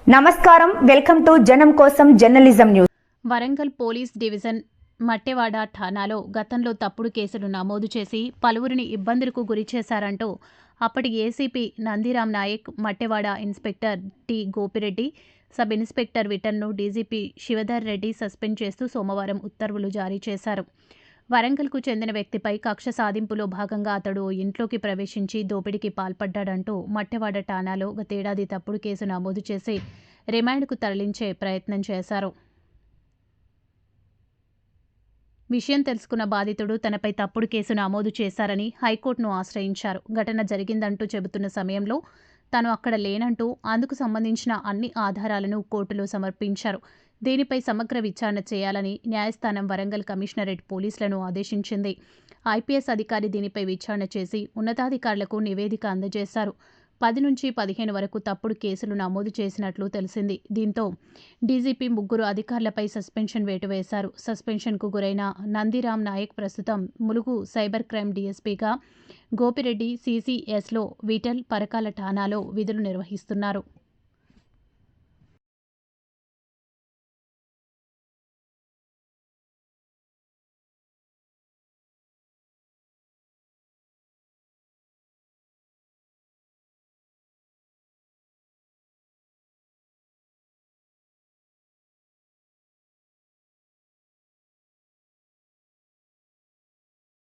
నమస్కారం, welcome to జనం కోసం journalism news. Warangal police division Mattewada ఠాణాలో గతంలో తప్పుడు కేసులు నమోదు చేసి పలువురిని ఇబ్బందులకు గురిచేశారంటూ అప్పటి ACP Nandiram Naik, Mattewada inspector T Gopireddy, sub inspector విఠల్ను డీజీపీ శివధర్ రెడ్డి సస్పెండ్ చేస్తూ సోమవారం ఉత్తర్వులు జారీ చేశారు. వరంగల్కు చెందిన వ్యక్తిపై కక్ష సాధింపులో భాగంగా అతడు ఇంట్లోకి ప్రవేశించి దోపిడీకి పాల్పడ్డాడంటూ మట్టెవాడ ఠాణాలో గతేడాది తప్పుడు కేసు నమోదు చేసి రిమాండ్కు తరలించే ప్రయత్నం చేశారు. విషయం తెలుసుకున్న బాధితుడు తనపై తప్పుడు కేసు నమోదు చేశారని హైకోర్టును ఆశ్రయించారు. ఘటన జరిగిందంటూ చెబుతున్న సమయంలో తాను అక్కడ లేనంటూ అందుకు సంబంధించిన అన్ని ఆధారాలను కోర్టులో సమర్పించారు. దీనిపై సమగ్ర విచారణ చేయాలని న్యాయస్థానం వరంగల్ కమిషనరేట్ పోలీసులను ఆదేశించింది. ఐపీఎస్ అధికారి దీనిపై విచారణ చేసి ఉన్నతాధికారులకు నివేదిక అందజేశారు. 10 నుంచి 15 వరకు తప్పుడు కేసులు నమోదు చేసినట్లు తెలిసింది. దీంతో డీజీపీ 3 అధికారులపై సస్పెన్షన్ వేటు వేశారు. సస్పెన్షన్కు గురైన నందిరామ్ నాయక్ ప్రస్తుతం ములుగు సైబర్ క్రైమ్ డీఎస్పీగా, గోపిరెడ్డి సీసీఎస్లో, విఠల్ పరకాల ఠాణాలో విధులు నిర్వహిస్తున్నారు.